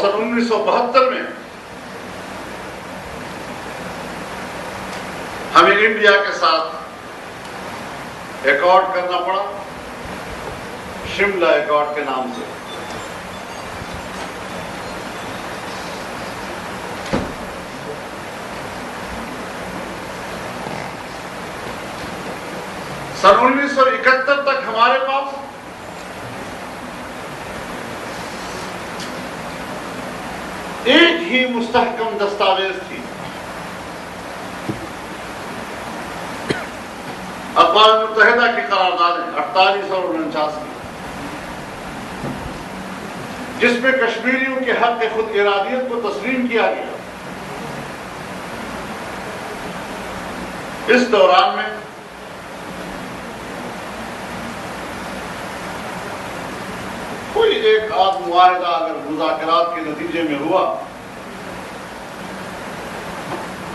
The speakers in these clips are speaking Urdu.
اور سن 1972 میں ہمیں انڈیا کے ساتھ ایکارڈ کرنا پڑا، شملہ ایکارڈ کے نام سے۔ سن 1971 تک ہمارے پاس ایک ہی مستحکم دستاویز تھی، اقوام متحدہ کی قراردادیں 48 اور 49 کی، جس میں کشمیریوں کے حق خود ارادیت کو تسلیم کیا گیا۔ اس دوران میں کوئی ایک آدھ معاہدہ اگر مذاکرات کے نتیجے میں ہوا،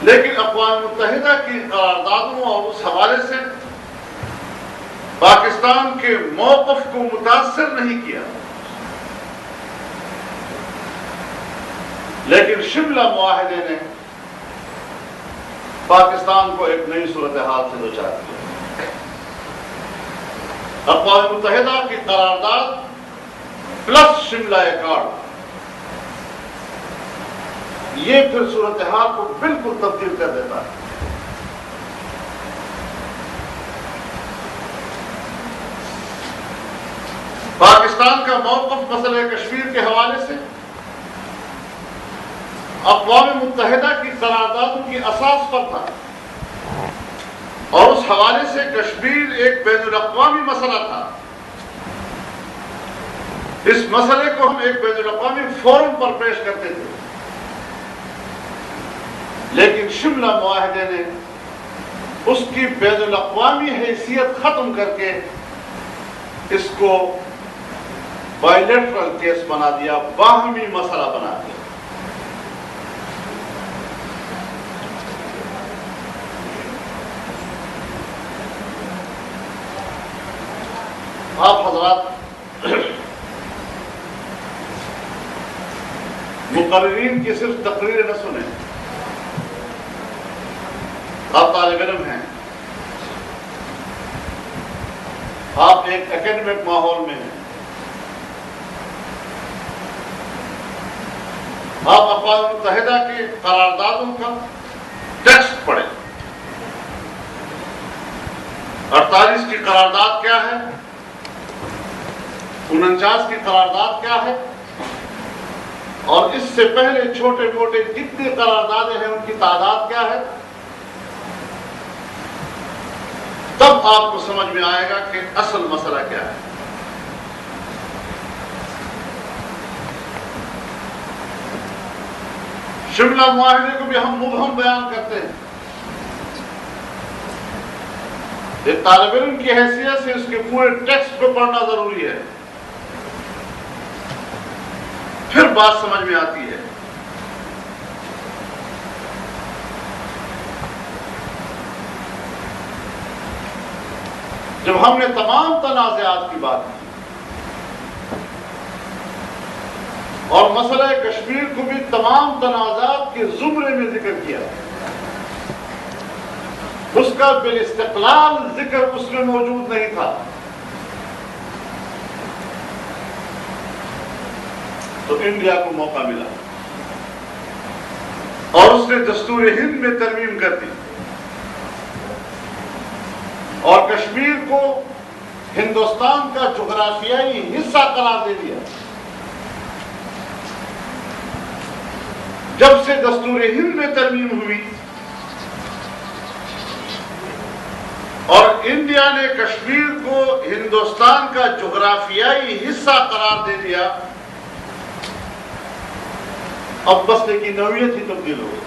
لیکن اقوام متحدہ کی قراردادوں اور اس حوالے سے پاکستان کے موقف کو متاثر نہیں کیا۔ لیکن شملہ معاہدے نے پاکستان کو ایک نئی صورتحال سے دوچار کیا۔ اقوام متحدہ کی قرارداد پلس شملہ ایکارڈ، یہ پھر صورتحال کو بالکل تبدیل کر دیتا ہے۔ پاکستان کا موقف مسئلہ کشمیر کے حوالے سے اقوام متحدہ کی قراردادوں کی اساس پر تھا، اور اس حوالے سے کشمیر ایک بین الاقوامی مسئلہ تھا۔ اس مسئلے کو ہم ایک بین الاقوامی فورم پر پیش کرتے تھے، لیکن شملہ معاہدے نے اس کی بین الاقوامی حیثیت ختم کر کے اس کو بائیلیٹرل کیس بنا دیا، باہمی مسئلہ بنا دیا۔ آپ حضرات مقررین کی صرف تقریر نہ سنیں، آپ طالب علم ہیں، آپ ایک اکیڈمک ماحول میں ہیں، آپ اقوام متحدہ کی قراردادوں کا ٹیکسٹ پڑھیں۔ 48 کی قرارداد کیا ہے، 49 کی قرارداد کیا ہے، اور اس سے پہلے چھوٹے موٹے جتنے قراردادیں ہیں ان کی تعداد کیا ہے، تب آپ کو سمجھ میں آئے گا کہ اصل مسئلہ کیا ہے۔ شملہ معاہدے کو بھی ہم مبہم بیان کرتے ہیں۔ ایک طالب علم کی حیثیت سے اس کے پورے ٹیکسٹ کو پڑھنا ضروری ہے، پھر بات سمجھ میں آتی ہے۔ جب ہم نے تمام تنازعات کی بات کی اور مسئلہ کشمیر کو بھی تمام تنازعات کے زمرے میں ذکر کیا، اس کا بالاستقلال ذکر اس میں موجود نہیں تھا، تو انڈیا کو موقع ملا اور اس نے دستور ہند میں ترمیم کر دی اور کشمیر کو ہندوستان کا جغرافیائی حصہ قرار دے دیا۔ جب سے دستور ہند میں ترمیم ہوئی اور انڈیا نے کشمیر کو ہندوستان کا جغرافیائی حصہ قرار دے دیا، اب مسئلے کی نوعیت ہی تبدیل ہو گئی۔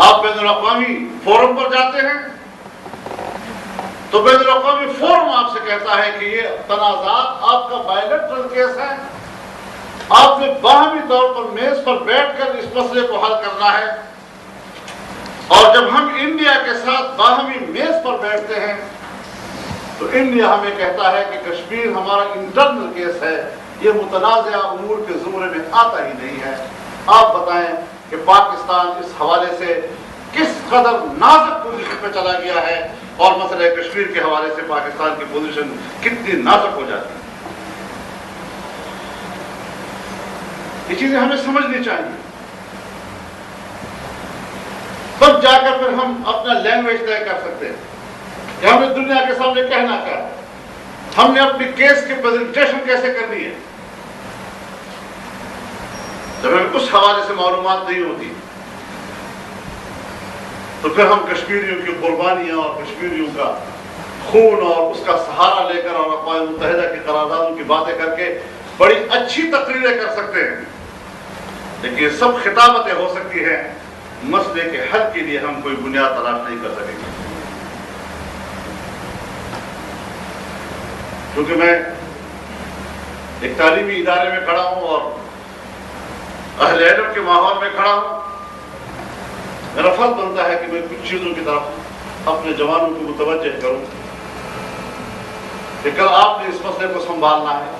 آپ بین الاقوامی فورم پر جاتے ہیں تو بین الاقوامی فورم آپ سے کہتا ہے کہ یہ تنازعات آپ کا بائیلیٹرل کیس ہے، آپ نے باہمی طور پر میز پر بیٹھ کر اس مسئلے کو حل کرنا ہے۔ اور جب ہم انڈیا کے ساتھ باہمی میز پر بیٹھتے ہیں تو انڈیا ہمیں کہتا ہے کہ کشمیر ہمارا انٹرنل کیس ہے، یہ متنازع امور کے زمرے میں آتا ہی نہیں ہے۔ آپ بتائیں کہ پاکستان اس حوالے سے کس قدر نازک پوزیشن پہ چلا گیا ہے، اور مسئلہ کشمیر کے حوالے سے پاکستان کی پوزیشن کتنی نازک ہو جاتی ہے۔ یہ چیزیں ہمیں سمجھنی چاہیے، تب جا کر پھر ہم اپنا لینگویج طے کر سکتے ہیں کہ ہم نے دنیا کے سامنے کہنا کیا ہے، ہم نے اپنی کیس کی پریزنٹیشن کیسے کرنی ہے۔ جب ہمیں اس حوالے سے معلومات نہیں ہوتی تو پھر ہم کشمیریوں کی قربانیاں اور کشمیریوں کا خون اور اس کا سہارا لے کر اور اقوام متحدہ کی قراردادوں کی باتیں کر کے بڑی اچھی تقریریں کر سکتے ہیں، لیکن یہ سب خطابتیں ہو سکتی ہیں، مسئلے کے حل کے لیے ہم کوئی بنیاد تلاش نہیں کر سکیں گے۔ کیونکہ میں ایک تعلیمی ادارے میں کھڑا ہوں اور اہل علم کے ماحول میں کھڑا ہوں، میرا فرض بنتا ہے کہ میں کچھ چیزوں کی طرف اپنے جوانوں کو متوجہ کروں کہ کل آپ نے اس مسئلے کو سنبھالنا ہے،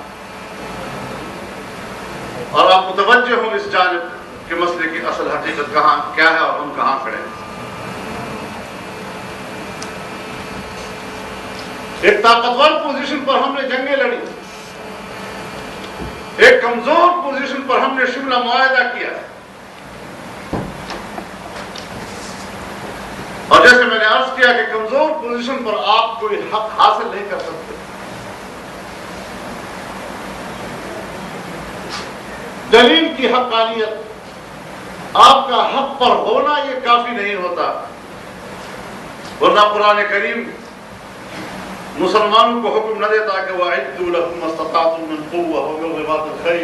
اور آپ متوجہ ہوں اس جانب کہ مسئلے کی اصل حقیقت کہاں کیا ہے اور ہم کہاں کھڑے ہیں۔ ایک طاقتور پوزیشن پر ہم نے جنگیں لڑی، ایک کمزور پوزیشن پر ہم نے شملہ معاہدہ کیا، اور جیسے میں نے عرض کیا کہ کمزور پوزیشن پر آپ کوئی حق حاصل نہیں کر سکتے۔ دلیل کی حقانیت، آپ کا حق پر ہونا یہ کافی نہیں ہوتا، ورنہ قرآن کریم مسلمانوں کو حکم نہ دیتا کہ وَأَعِدُّوا لَهُم مَّا اسْتَطَعْتُم مِّن قُوَّةٍ وَمِن رِّبَاطِ الْخَيْلِ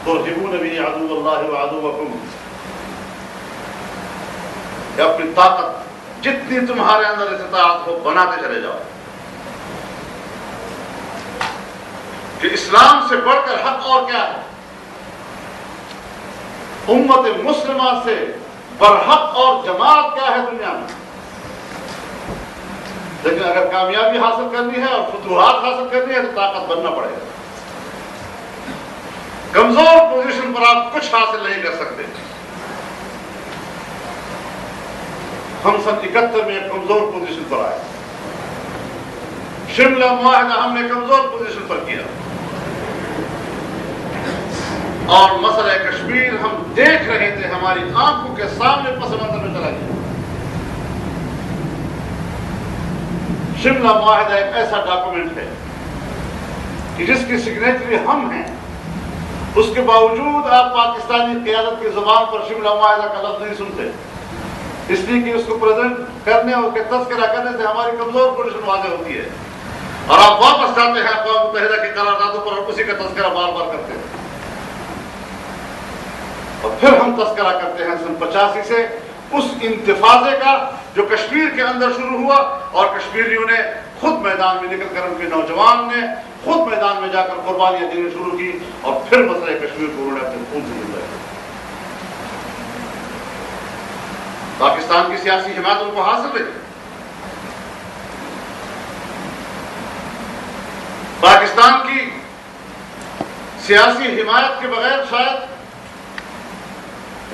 تُرْهِبُونَ بِهِ عَدُوَّ اللَّهِ وَعَدُوَّكُمْ، کہ اپنی طاقت جتنی تمہارے اندر استطاعت ہو بناتے چلے جاؤ، کہ اسلام سے بڑھ کر حق اور کیا ہے؟ امت مسلمہ سے برحق اور جماعت کیا ہے دنیا میں؟ لیکن اگر کامیابی حاصل کرنی ہے اور فتوحات حاصل کرنی ہے تو طاقت بننا پڑے گا۔ کمزور پوزیشن پر آپ کچھ حاصل نہیں کر سکتے۔ ہم سن 71 میں ایک کمزور پوزیشن پر آئے، شملہ معاہدہ ہم نے کمزور پوزیشن پر کیا، اور مسئلہ کشمیر ہم دیکھ رہے تھے، ہماری آنکھوں کے سامنے پس منظر میں چلا گیا۔ شملہ معاہدہ ایک ایسا ڈاکومنٹ ہے کہ جس کی سگنیچری ہم ہیں، اس کے باوجود آپ پاکستانی قیادت کی زبان پر شملہ معاہدہ کا لفظ نہیں سنتے، اس لیے کہ اس کو پریزنٹ کرنے اور تذکرہ کرنے سے ہماری کمزور پوزیشن واضح ہوتی ہے، اور آپ واپس جاتے ہیں اقوام متحدہ کی قراردادوں پر اور اسی کا تذکرہ بار بار کرتے ہیں، اور پھر ہم تذکرہ کرتے ہیں سن 85 سے اس انتفاضے کا جو کشمیر کے اندر شروع ہوا، اور کشمیریوں نے خود میدان میں نکل کر، ان کے نوجوان نے خود میدان میں جا کر قربانیاں دینی شروع کی، اور پھر مسئلہ کشمیر کو انہوں نے اپنے خون سے جڑایا۔ پاکستان کی سیاسی حمایت ان کو حاصل رہی، پاکستان کی سیاسی حمایت کے بغیر شاید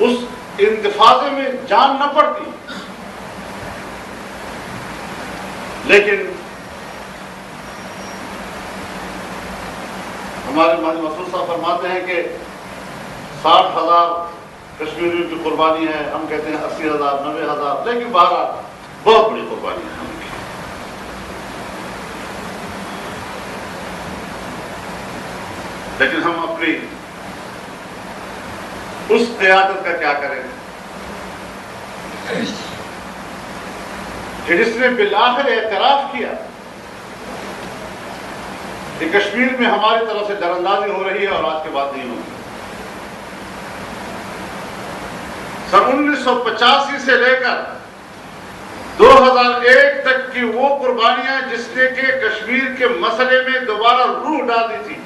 اس انتفاضے میں جان نہ پڑتی، لیکن ہمارے مہدی مسعود صاحب فرماتے ہیں کہ 60,000 کشمیریوں کی قربانی ہے، ہم کہتے ہیں 80,000 90,000، لیکن بہرحال بہت بڑی قربانی ہے ہم کی۔ لیکن ہم اپنی اس قیادت کا کیا کریں کہ جس نے بالآخر اعتراف کیا کہ کشمیر میں ہماری طرف سے دراندازی ہو رہی ہے اور آج کے بعد نہیں ہوگی۔ سن 1985 سے لے کر 2001 تک کی وہ قربانیاں جس نے کہ کشمیر کے مسئلے میں دوبارہ روح ڈال دی تھی،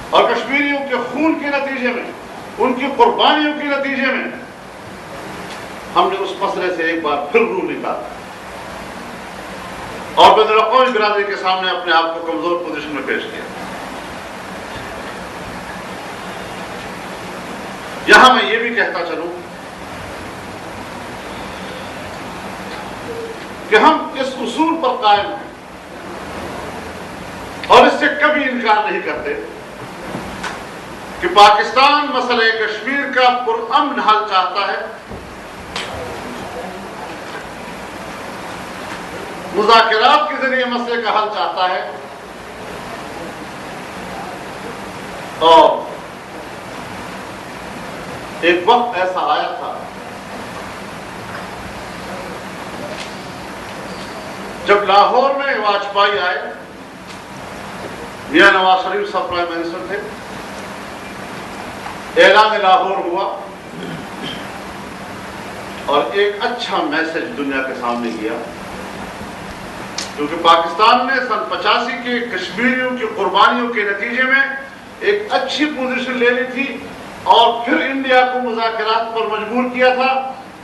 اور کشمیریوں کے خون کے نتیجے میں، ان کی قربانیوں کے نتیجے میں ہم نے اس مسئلے سے ایک بار پھر روح نکالا۔ اور بین الاقوامی برادری کے سامنے اپنے آپ کو کمزور پوزیشن میں پیش کیا. یہاں میں یہ بھی کہتا چلوں کہ ہم اس اصول پر قائم ہیں اور اس سے کبھی انکار نہیں کرتے کہ پاکستان مسئلہ کشمیر کا پرامن حل چاہتا ہے، مذاکرات کے ذریعے مسئلے کا حل چاہتا ہے، اور ایک وقت ایسا آیا تھا جب لاہور میں واجپئی آئے، میاں نواز شریف صاحب پرائم منسٹر تھے، اعلان لاہور ہوا اور ایک اچھا میسج دنیا کے سامنے گیا، کیونکہ پاکستان نے سن 85 کے کشمیریوں کی قربانیوں کے نتیجے میں ایک اچھی پوزیشن لے لی تھی اور پھر انڈیا کو مذاکرات پر مجبور کیا تھا،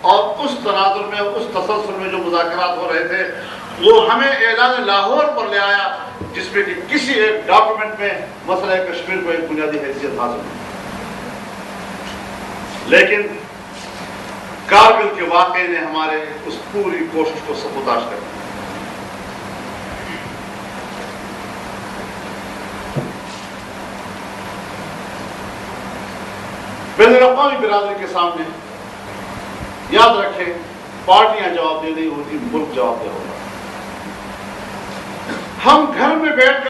اور اس تناظر میں، اس تسلسل میں جو مذاکرات ہو رہے تھے وہ ہمیں اعلان لاہور پر لے آیا، جس میں کہ کسی ایک ڈاکومنٹ میں مسئلہ کشمیر کو ایک بنیادی حیثیت حاصل ہوئی. لیکن کارگل کے واقعے نے ہمارے اس پوری کوشش کو سبوتاژ کر دیا. بین الاقوامی برادری کے سامنے یاد رکھیں، پارٹیاں جواب دے رہی ہوتی، ملک جواب دے ہوگا. ہم گھر میں بیٹھ کر